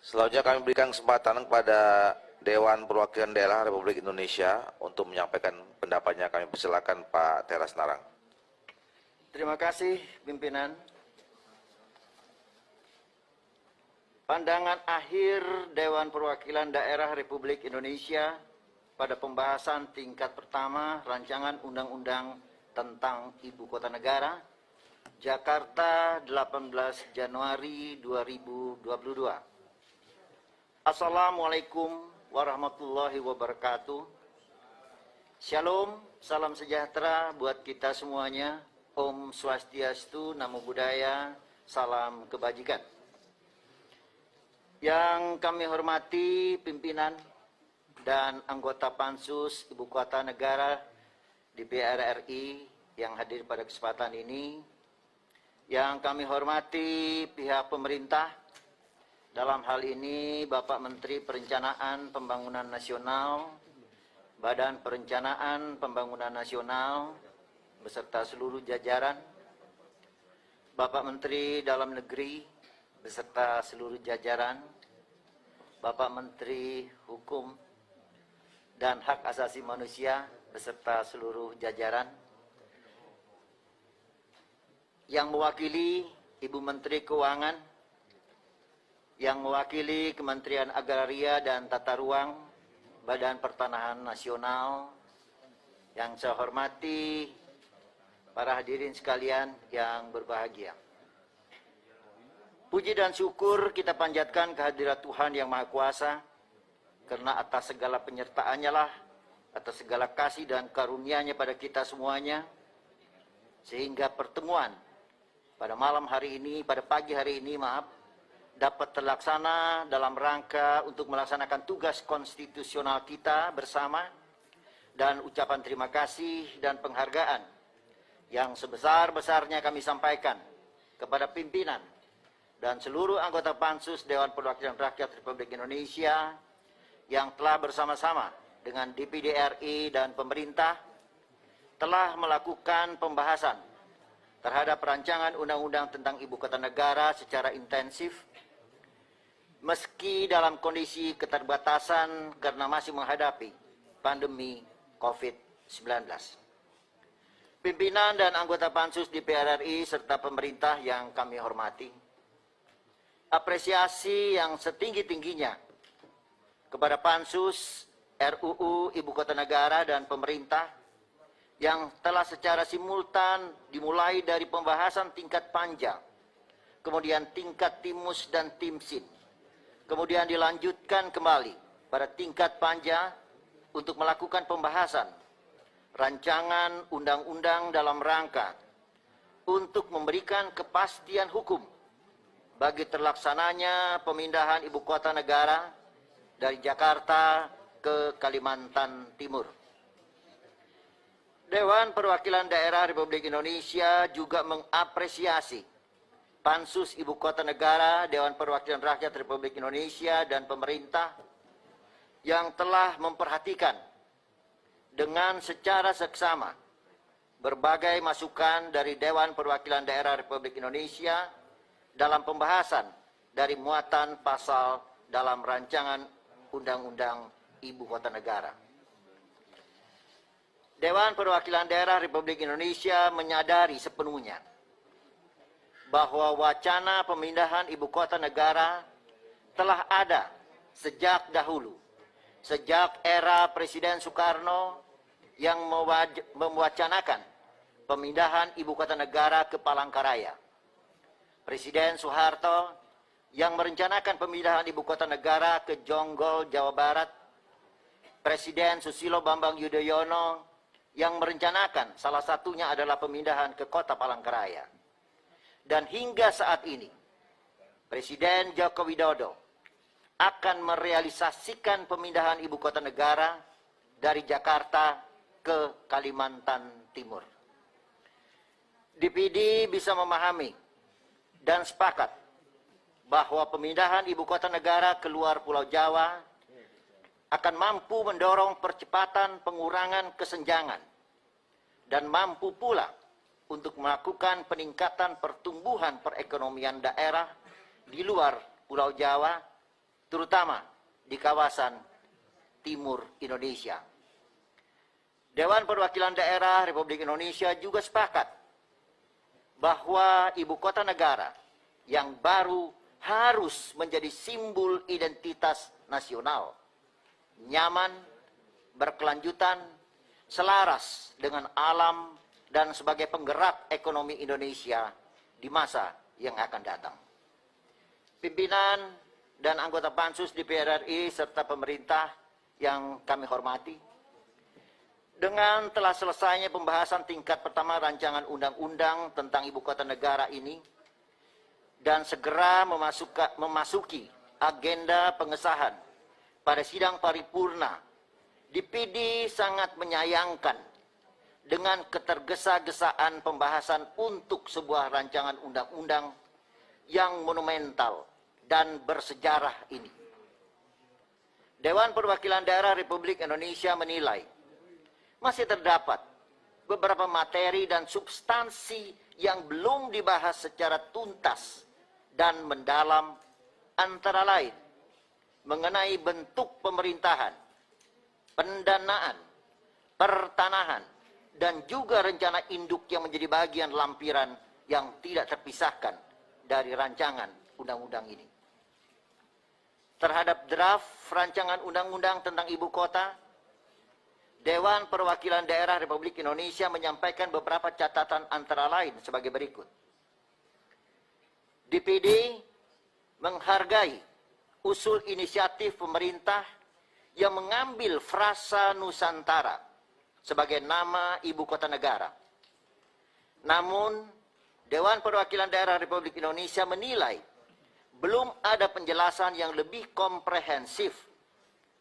Selanjutnya kami berikan kesempatan kepada Dewan Perwakilan Daerah Republik Indonesia untuk menyampaikan pendapatnya. Kami persilakan Pak Teras Narang. Terima kasih pimpinan. Pandangan akhir Dewan Perwakilan Daerah Republik Indonesia pada pembahasan tingkat pertama Rancangan Undang-Undang tentang Ibu Kota Negara, Jakarta 18 Januari 2022. Assalamualaikum warahmatullahi wabarakatuh. Shalom, salam sejahtera buat kita semuanya. Om Swastiastu, Namo Buddhaya, salam kebajikan. Yang kami hormati pimpinan dan anggota Pansus Ibu Kota Negara DPR RI yang hadir pada kesempatan ini. Yang kami hormati pihak pemerintah, dalam hal ini Bapak Menteri Perencanaan Pembangunan Nasional, Badan Perencanaan Pembangunan Nasional, beserta seluruh jajaran, Bapak Menteri Dalam Negeri, beserta seluruh jajaran, Bapak Menteri Hukum dan Hak Asasi Manusia, beserta seluruh jajaran, yang mewakili Ibu Menteri Keuangan, yang mewakili Kementerian Agraria dan Tata Ruang, Badan Pertanahan Nasional, yang saya hormati para hadirin sekalian yang berbahagia. Puji dan syukur kita panjatkan kehadirat Tuhan Yang Maha Kuasa, karena atas segala penyertaan-Nya lah, atas segala kasih dan karunia-Nya pada kita semuanya, sehingga pertemuan pada malam hari ini, pada pagi hari ini, dapat terlaksana dalam rangka untuk melaksanakan tugas konstitusional kita bersama, dan ucapan terima kasih dan penghargaan yang sebesar-besarnya kami sampaikan kepada pimpinan dan seluruh anggota Pansus Dewan Perwakilan Rakyat Republik Indonesia yang telah bersama-sama dengan DPD RI dan pemerintah telah melakukan pembahasan terhadap rancangan undang-undang tentang Ibu Kota Negara secara intensif, meski dalam kondisi keterbatasan karena masih menghadapi pandemi COVID-19. Pimpinan dan anggota Pansus DPR RI serta pemerintah yang kami hormati, apresiasi yang setinggi-tingginya kepada Pansus RUU Ibu Kota Negara dan pemerintah yang telah secara simultan dimulai dari pembahasan tingkat panja, kemudian tingkat timus dan timsin, kemudian dilanjutkan kembali pada tingkat panja untuk melakukan pembahasan rancangan undang-undang dalam rangka untuk memberikan kepastian hukum bagi terlaksananya pemindahan ibu kota negara dari Jakarta ke Kalimantan Timur. Dewan Perwakilan Daerah Republik Indonesia juga mengapresiasi Pansus Ibu Kota Negara, Dewan Perwakilan Rakyat Republik Indonesia, dan pemerintah yang telah memperhatikan dengan secara seksama berbagai masukan dari Dewan Perwakilan Daerah Republik Indonesia dalam pembahasan dari muatan pasal dalam rancangan Undang-Undang Ibu Kota Negara. Dewan Perwakilan Daerah Republik Indonesia menyadari sepenuhnya bahwa wacana pemindahan ibu kota negara telah ada sejak dahulu, sejak era Presiden Soekarno yang mewacanakan pemindahan ibu kota negara ke Palangkaraya, Presiden Soeharto yang merencanakan pemindahan ibu kota negara ke Jonggol, Jawa Barat, Presiden Susilo Bambang Yudhoyono yang merencanakan salah satunya adalah pemindahan ke kota Palangkaraya. Dan hingga saat ini, Presiden Joko Widodo akan merealisasikan pemindahan ibu kota negara dari Jakarta ke Kalimantan Timur. DPD bisa memahami dan sepakat bahwa pemindahan ibu kota negara keluar Pulau Jawa akan mampu mendorong percepatan pengurangan kesenjangan dan mampu pula untuk melakukan peningkatan pertumbuhan perekonomian daerah di luar Pulau Jawa terutama di kawasan timur Indonesia. Dewan Perwakilan Daerah Republik Indonesia juga sepakat bahwa ibu kota negara yang baru harus menjadi simbol identitas nasional, nyaman, berkelanjutan, selaras dengan alam, dan sebagai penggerak ekonomi Indonesia di masa yang akan datang. Pimpinan dan anggota Pansus DPR RI serta pemerintah yang kami hormati, dengan telah selesainya pembahasan tingkat pertama rancangan undang-undang tentang ibu kota negara ini, dan segera memasuki agenda pengesahan pada sidang paripurna, DPD sangat menyayangkan dengan ketergesa-gesaan pembahasan untuk sebuah rancangan undang-undang yang monumental dan bersejarah ini. Dewan Perwakilan Daerah Republik Indonesia menilai masih terdapat beberapa materi dan substansi yang belum dibahas secara tuntas dan mendalam, antara lain mengenai bentuk pemerintahan, pendanaan, pertanahan, dan juga rencana induk yang menjadi bagian lampiran yang tidak terpisahkan dari rancangan undang-undang ini. Terhadap draft rancangan undang-undang tentang ibu kota, Dewan Perwakilan Daerah Republik Indonesia menyampaikan beberapa catatan antara lain sebagai berikut. DPD menghargai usul inisiatif pemerintah yang mengambil frasa Nusantara sebagai nama ibu kota negara. Namun, Dewan Perwakilan Daerah Republik Indonesia menilai belum ada penjelasan yang lebih komprehensif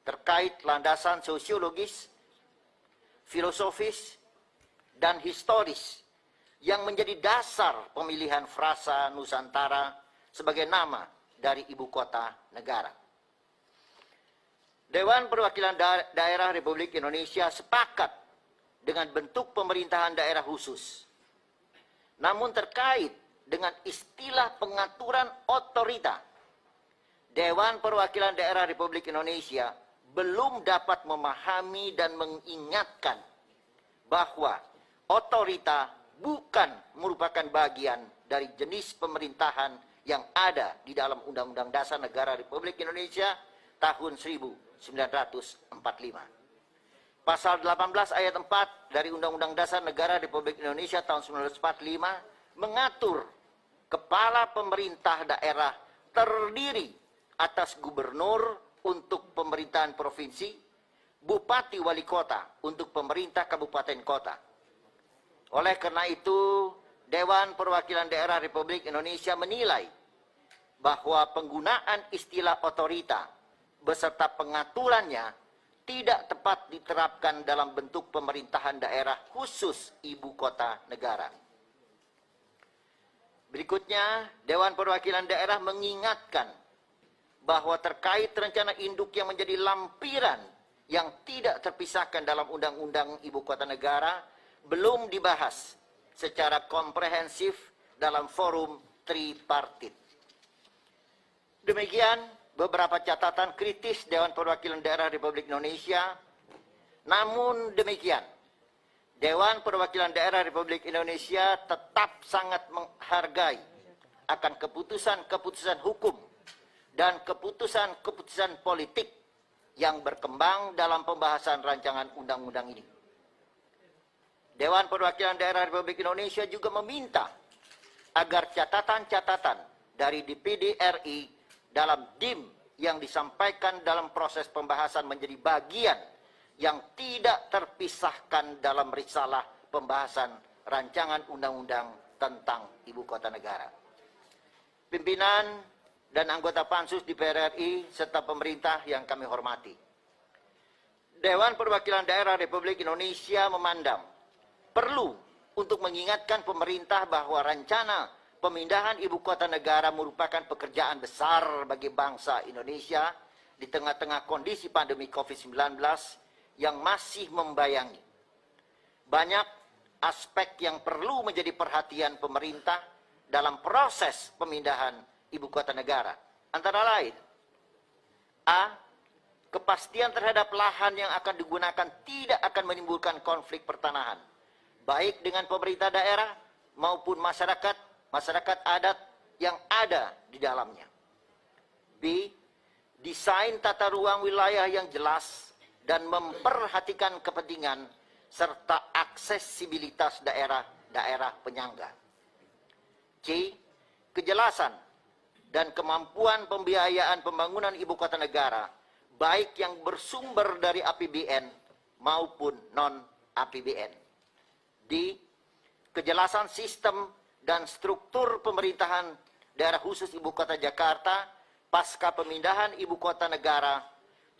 terkait landasan sosiologis, filosofis, dan historis yang menjadi dasar pemilihan frasa Nusantara sebagai nama dari ibu kota negara. Dewan Perwakilan Daerah Republik Indonesia sepakat dengan bentuk pemerintahan daerah khusus. Namun terkait dengan istilah pengaturan otorita, Dewan Perwakilan Daerah Republik Indonesia belum dapat memahami dan mengingatkan bahwa otorita bukan merupakan bagian dari jenis pemerintahan yang ada di dalam Undang-Undang Dasar Negara Republik Indonesia tahun 1945. Pasal 18 ayat 4 dari Undang-Undang Dasar Negara Republik Indonesia tahun 1945 mengatur kepala pemerintah daerah terdiri atas gubernur untuk pemerintahan provinsi, bupati wali kota untuk pemerintah kabupaten kota. Oleh karena itu, Dewan Perwakilan Daerah Republik Indonesia menilai bahwa penggunaan istilah otorita beserta pengaturannya tidak tepat diterapkan dalam bentuk pemerintahan daerah khusus ibu kota negara. Berikutnya, Dewan Perwakilan Daerah mengingatkan bahwa terkait rencana induk yang menjadi lampiran yang tidak terpisahkan dalam Undang-Undang Ibu Kota Negara belum dibahas secara komprehensif dalam forum tripartit. Demikian beberapa catatan kritis Dewan Perwakilan Daerah Republik Indonesia. Namun demikian, Dewan Perwakilan Daerah Republik Indonesia tetap sangat menghargai akan keputusan-keputusan hukum dan keputusan-keputusan politik yang berkembang dalam pembahasan rancangan undang-undang ini. Dewan Perwakilan Daerah Republik Indonesia juga meminta agar catatan-catatan dari DPD RI dalam DIM yang disampaikan dalam proses pembahasan menjadi bagian yang tidak terpisahkan dalam risalah pembahasan rancangan undang-undang tentang ibu kota negara. Pimpinan dan anggota Pansus DPR RI serta pemerintah yang kami hormati. Dewan Perwakilan Daerah Republik Indonesia memandang perlu untuk mengingatkan pemerintah bahwa rencana pemindahan ibu kota negara merupakan pekerjaan besar bagi bangsa Indonesia di tengah-tengah kondisi pandemi COVID-19 yang masih membayangi. Banyak aspek yang perlu menjadi perhatian pemerintah dalam proses pemindahan ibu kota negara. Antara lain, A. Kepastian terhadap lahan yang akan digunakan tidak akan menimbulkan konflik pertanahan, baik dengan pemerintah daerah maupun masyarakat adat yang ada di dalamnya. B. Desain tata ruang wilayah yang jelas dan memperhatikan kepentingan serta aksesibilitas daerah-daerah penyangga. C. Kejelasan dan kemampuan pembiayaan pembangunan ibu kota negara, baik yang bersumber dari APBN maupun non-APBN. D. Kejelasan sistem dan struktur pemerintahan daerah khusus ibu kota Jakarta pasca pemindahan ibu kota negara.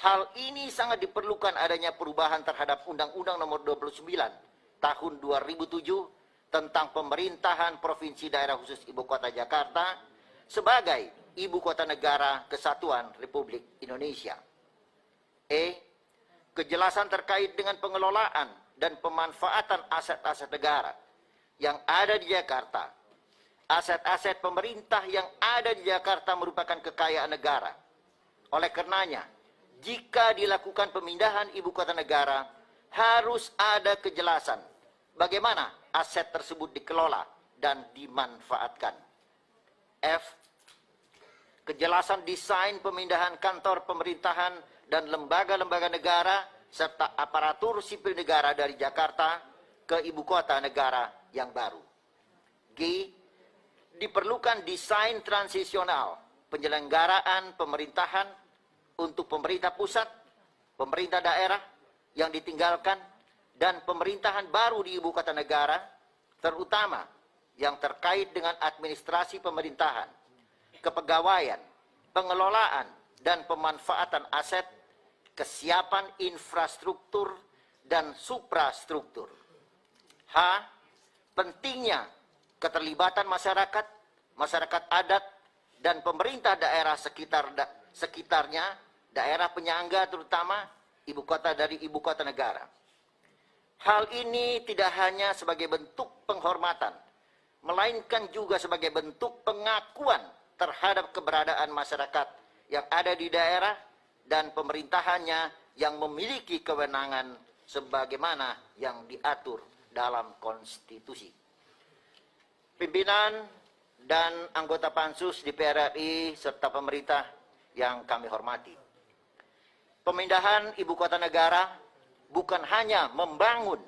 Hal ini sangat diperlukan adanya perubahan terhadap Undang-Undang Nomor 29 Tahun 2007 tentang pemerintahan Provinsi Daerah Khusus Ibu Kota Jakarta sebagai ibu kota negara kesatuan Republik Indonesia. E. Kejelasan terkait dengan pengelolaan dan pemanfaatan aset-aset negara yang ada di Jakarta. Aset-aset pemerintah yang ada di Jakarta merupakan kekayaan negara. Oleh karenanya, jika dilakukan pemindahan ibu kota negara, harus ada kejelasan bagaimana aset tersebut dikelola dan dimanfaatkan. F. Kejelasan desain pemindahan kantor pemerintahan dan lembaga-lembaga negara serta aparatur sipil negara dari Jakarta ke ibu kota negara yang baru. G. Diperlukan desain transisional penyelenggaraan pemerintahan untuk pemerintah pusat, pemerintah daerah yang ditinggalkan, dan pemerintahan baru di ibu kota negara, terutama yang terkait dengan administrasi pemerintahan, kepegawaian, pengelolaan, dan pemanfaatan aset, kesiapan infrastruktur, dan suprastruktur. H. Pentingnya keterlibatan masyarakat adat, dan pemerintah daerah sekitarnya, daerah penyangga terutama ibu kota dari ibu kota negara. Hal ini tidak hanya sebagai bentuk penghormatan, melainkan juga sebagai bentuk pengakuan terhadap keberadaan masyarakat yang ada di daerah dan pemerintahannya yang memiliki kewenangan sebagaimana yang diatur dalam konstitusi. Pimpinan dan anggota Pansus DPR RI serta pemerintah yang kami hormati. Pemindahan ibu kota negara bukan hanya membangun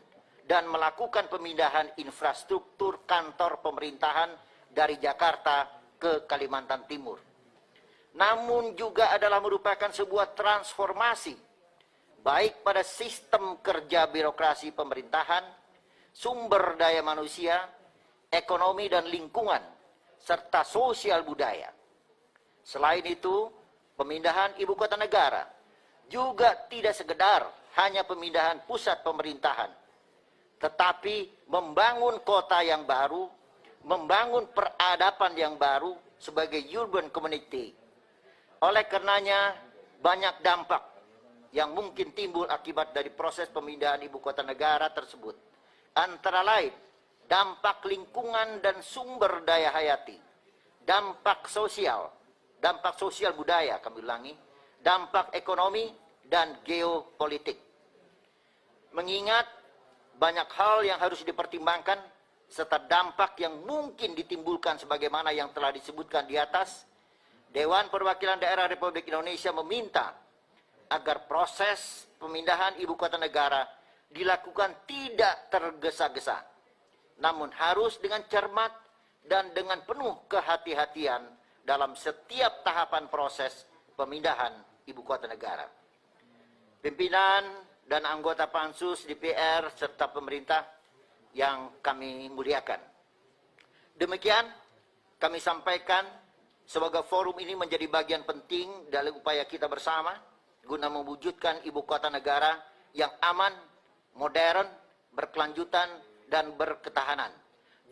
dan melakukan pemindahan infrastruktur kantor pemerintahan dari Jakarta ke Kalimantan Timur, namun juga adalah merupakan sebuah transformasi baik pada sistem kerja birokrasi pemerintahan, sumber daya manusia, ekonomi dan lingkungan, serta sosial budaya. Selain itu, pemindahan ibu kota negara juga tidak sekedar hanya pemindahan pusat pemerintahan, tetapi membangun kota yang baru, membangun peradaban yang baru sebagai urban community. Oleh karenanya, banyak dampak yang mungkin timbul akibat dari proses pemindahan ibu kota negara tersebut. Antara lain, dampak lingkungan dan sumber daya hayati, dampak sosial budaya, kami ulangi, dampak ekonomi dan geopolitik. Mengingat banyak hal yang harus dipertimbangkan serta dampak yang mungkin ditimbulkan sebagaimana yang telah disebutkan di atas, Dewan Perwakilan Daerah Republik Indonesia meminta agar proses pemindahan ibu kota negara dilakukan tidak tergesa-gesa, namun harus dengan cermat dan dengan penuh kehati-hatian dalam setiap tahapan proses pemindahan ibu kota negara. Pimpinan dan anggota Pansus DPR serta pemerintah yang kami muliakan. Demikian kami sampaikan semoga forum ini menjadi bagian penting dalam upaya kita bersama guna mewujudkan ibu kota negara yang aman, modern, berkelanjutan, dan berketahanan.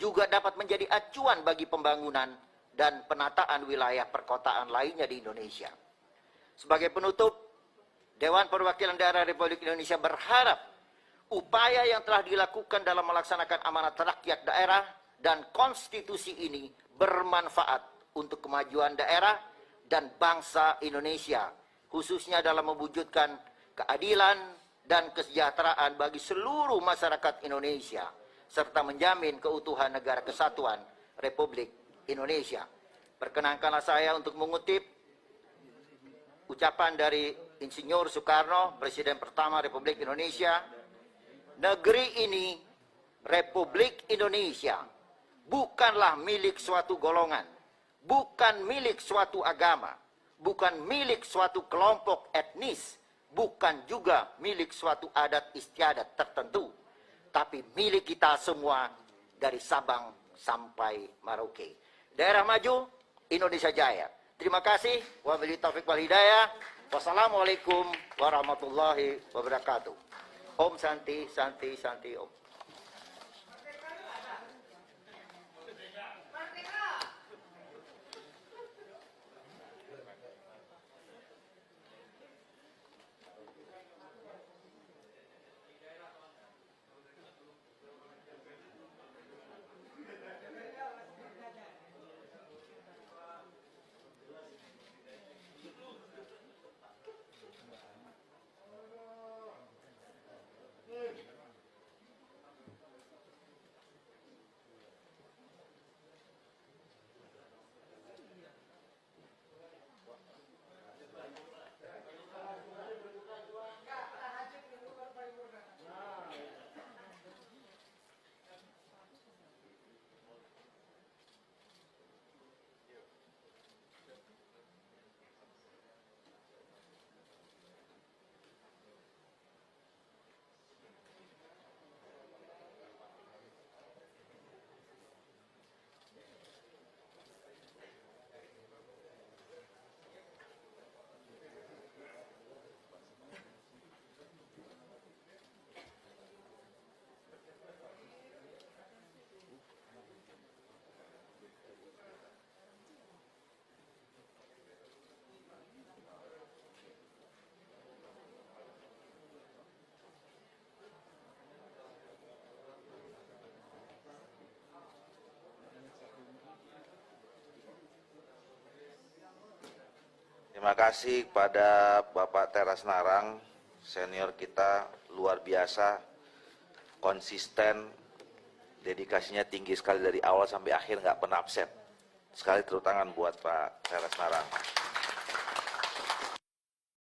Juga dapat menjadi acuan bagi pembangunan dan penataan wilayah perkotaan lainnya di Indonesia. Sebagai penutup, Dewan Perwakilan Daerah Republik Indonesia berharap upaya yang telah dilakukan dalam melaksanakan amanat rakyat daerah dan konstitusi ini bermanfaat untuk kemajuan daerah dan bangsa Indonesia khususnya dalam mewujudkan keadilan dan kesejahteraan bagi seluruh masyarakat Indonesia, serta menjamin keutuhan negara kesatuan Republik Indonesia. Perkenankanlah saya untuk mengutip ucapan dari Insinyur Soekarno, Presiden pertama Republik Indonesia. Negeri ini, Republik Indonesia, bukanlah milik suatu golongan, bukan milik suatu agama, bukan milik suatu kelompok etnis, bukan juga milik suatu adat istiadat tertentu, tapi milik kita semua dari Sabang sampai Merauke. Daerah maju, Indonesia jaya. Terima kasih. Wabillahi taufiq wal hidayah. Wassalamualaikum warahmatullahi wabarakatuh. Om Santi, Santi, Santi, Om. Terima kasih kepada Bapak Teras Narang, senior kita, luar biasa, konsisten, dedikasinya tinggi sekali dari awal sampai akhir, nggak pernah absen. Sekali tepuk tangan buat Pak Teras Narang.